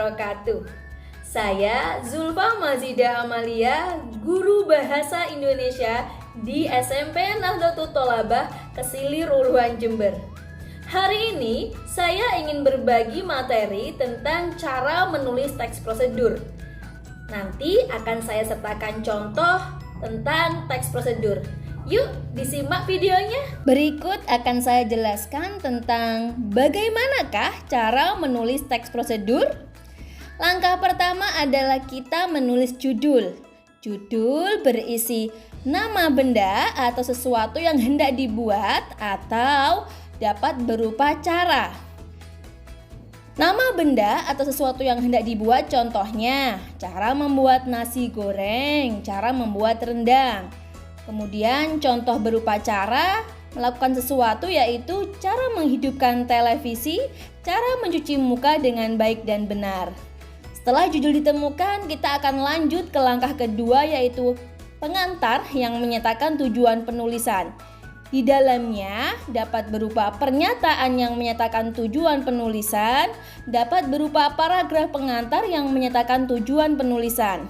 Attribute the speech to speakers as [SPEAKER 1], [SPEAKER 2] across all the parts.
[SPEAKER 1] wabarakatuh. Saya Zulfa Mazida Amalia, guru Bahasa Indonesia di SMP Nahdlatul Thalabah, Kesili Ruluhan, Jember. Hari ini saya ingin berbagi materi tentang cara menulis teks prosedur. Nanti akan saya sertakan contoh tentang teks prosedur. Yuk disimak videonya. Berikut akan saya jelaskan tentang bagaimanakah cara menulis teks prosedur. Langkah pertama adalah kita menulis judul. Judul berisi nama benda atau sesuatu yang hendak dibuat atau dapat berupa cara. Nama benda atau sesuatu yang hendak dibuat, contohnya cara membuat nasi goreng, cara membuat rendang. Kemudian contoh berupa cara melakukan sesuatu yaitu cara menghidupkan televisi, cara mencuci muka dengan baik dan benar. Setelah judul ditemukan, kita akan lanjut ke langkah kedua yaitu pengantar yang menyatakan tujuan penulisan. Di dalamnya dapat berupa pernyataan yang menyatakan tujuan penulisan, dapat berupa paragraf pengantar yang menyatakan tujuan penulisan.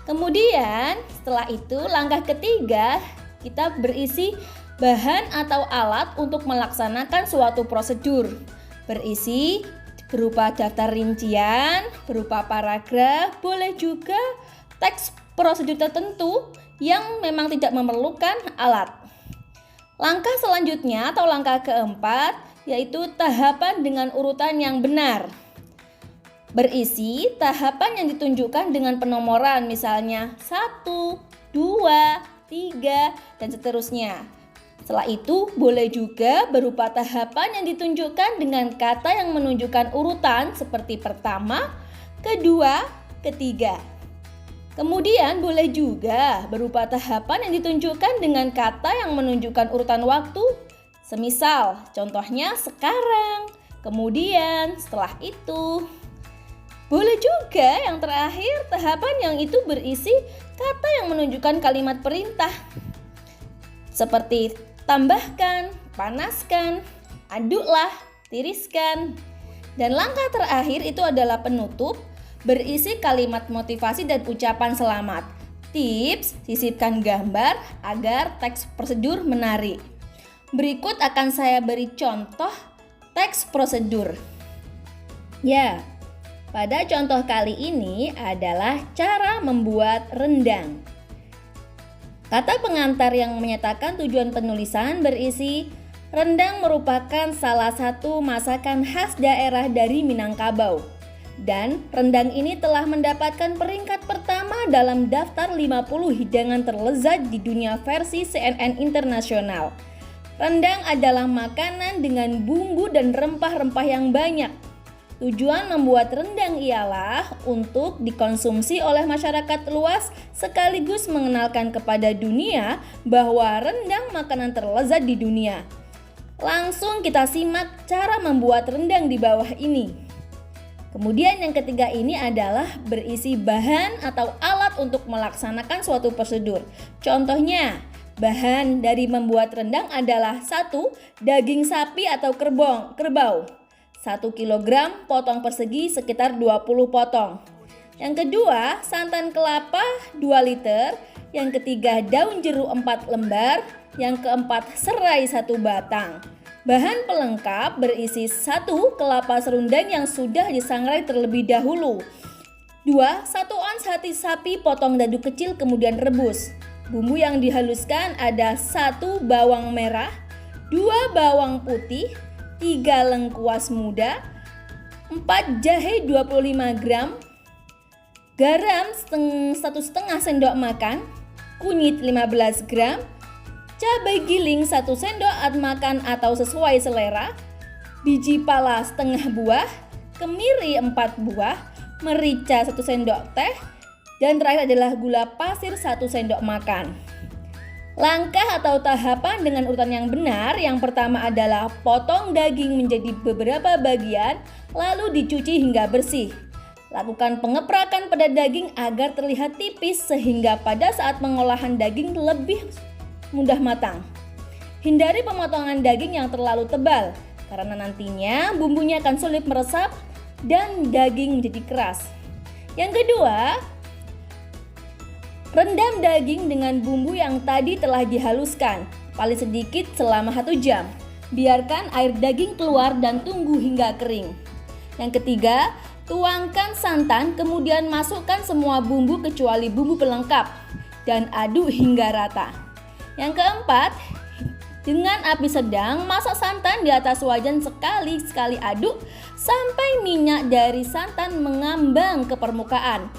[SPEAKER 1] Kemudian setelah itu langkah ketiga kita berisi bahan atau alat untuk melaksanakan suatu prosedur. Berisi berupa daftar rincian, berupa paragraf, boleh juga teks prosedur tertentu yang memang tidak memerlukan alat. Langkah selanjutnya atau langkah keempat yaitu tahapan dengan urutan yang benar. Berisi tahapan yang ditunjukkan dengan penomoran, misalnya 1, 2, 3, dan seterusnya. Setelah itu boleh juga berupa tahapan yang ditunjukkan dengan kata yang menunjukkan urutan seperti pertama, kedua, ketiga. Kemudian boleh juga berupa tahapan yang ditunjukkan dengan kata yang menunjukkan urutan waktu. Semisal contohnya sekarang, kemudian, setelah itu. Boleh juga yang terakhir tahapan yang itu berisi kata yang menunjukkan kalimat perintah. Seperti tambahkan, panaskan, aduklah, tiriskan. Dan langkah terakhir itu adalah penutup, berisi kalimat motivasi dan ucapan selamat. Tips, sisipkan gambar agar teks prosedur menarik. Berikut akan saya beri contoh teks prosedur. Ya, pada contoh kali ini adalah cara membuat rendang. Kata pengantar yang menyatakan tujuan penulisan berisi rendang merupakan salah satu masakan khas daerah dari Minangkabau. Dan rendang ini telah mendapatkan peringkat pertama dalam daftar 50 hidangan terlezat di dunia versi CNN Internasional. Rendang adalah makanan dengan bumbu dan rempah-rempah yang banyak. Tujuan membuat rendang ialah untuk dikonsumsi oleh masyarakat luas sekaligus mengenalkan kepada dunia bahwa rendang makanan terlezat di dunia. Langsung kita simak cara membuat rendang di bawah ini. Kemudian yang ketiga ini adalah berisi bahan atau alat untuk melaksanakan suatu prosedur. Contohnya, bahan dari membuat rendang adalah 1. Daging sapi atau kerbau. 1 kg potong persegi sekitar 20 potong. Yang kedua, santan kelapa 2 liter. Yang ketiga, daun jeruk 4 lembar. Yang keempat, serai 1 batang. Bahan pelengkap berisi 1 kelapa serundeng yang sudah disangrai terlebih dahulu. 2. 1 ons hati sapi potong dadu kecil kemudian rebus. Bumbu yang dihaluskan ada 1 bawang merah, 2 bawang putih, 3 lengkuas muda, 4 jahe 25 gram, garam 1,5 sendok makan, kunyit 15 gram, cabai giling 1 sendok makan atau sesuai selera, biji pala setengah buah, kemiri 4 buah, merica 1 sendok teh, dan terakhir adalah gula pasir 1 sendok makan. Langkah atau tahapan dengan urutan yang benar, yang pertama adalah potong daging menjadi beberapa bagian lalu dicuci hingga bersih. Lakukan pengeprakan pada daging agar terlihat tipis sehingga pada saat pengolahan daging lebih mudah matang. Hindari pemotongan daging yang terlalu tebal karena nantinya bumbunya akan sulit meresap dan daging menjadi keras. Yang kedua, rendam daging dengan bumbu yang tadi telah dihaluskan, paling sedikit selama 1 jam. Biarkan air daging keluar dan tunggu hingga kering. Yang ketiga, tuangkan santan, kemudian masukkan semua bumbu kecuali bumbu pelengkap dan aduk hingga rata. Yang keempat, dengan api sedang, masak santan di atas wajan sekali aduk sampai minyak dari santan mengambang ke permukaan.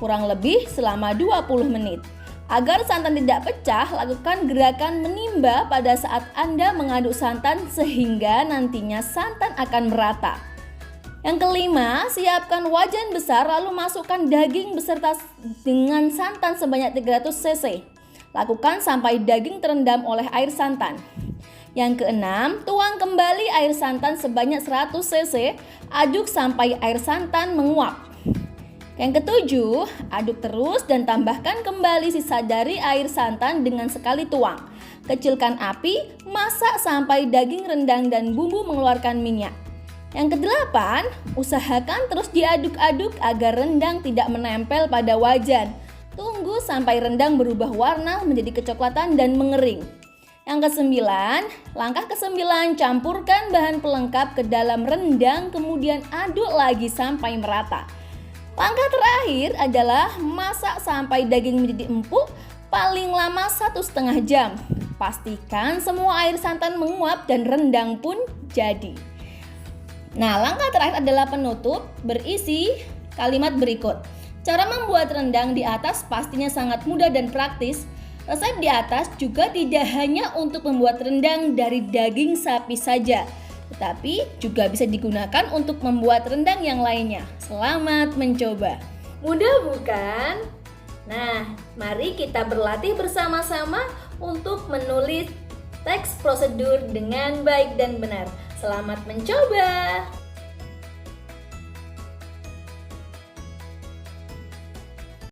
[SPEAKER 1] Kurang lebih selama 20 menit. Agar santan tidak pecah, lakukan gerakan menimba pada saat Anda mengaduk santan sehingga nantinya santan akan merata. Yang kelima, siapkan wajan besar lalu masukkan daging beserta dengan santan sebanyak 300 cc. Lakukan sampai daging terendam oleh air santan. Yang keenam, tuang kembali air santan sebanyak 100 cc, aduk sampai air santan menguap. Yang ketujuh, aduk terus dan tambahkan kembali sisa dari air santan dengan sekali tuang. Kecilkan api, masak sampai daging rendang dan bumbu mengeluarkan minyak. Yang kedelapan, usahakan terus diaduk-aduk agar rendang tidak menempel pada wajan. Tunggu sampai rendang berubah warna menjadi kecoklatan dan mengering. Yang kesembilan, langkah kesembilan, campurkan bahan pelengkap ke dalam rendang kemudian aduk lagi sampai merata. Langkah terakhir adalah masak sampai daging menjadi empuk, paling lama 1,5 jam. Pastikan semua air santan menguap dan rendang pun jadi. Nah, langkah terakhir adalah penutup berisi kalimat berikut. Cara membuat rendang di atas pastinya sangat mudah dan praktis. Resep di atas juga tidak hanya untuk membuat rendang dari daging sapi saja, tetapi juga bisa digunakan untuk membuat rendang yang lainnya. Selamat mencoba. Mudah bukan? Nah, mari kita berlatih bersama-sama untuk menulis teks prosedur dengan baik dan benar. Selamat mencoba.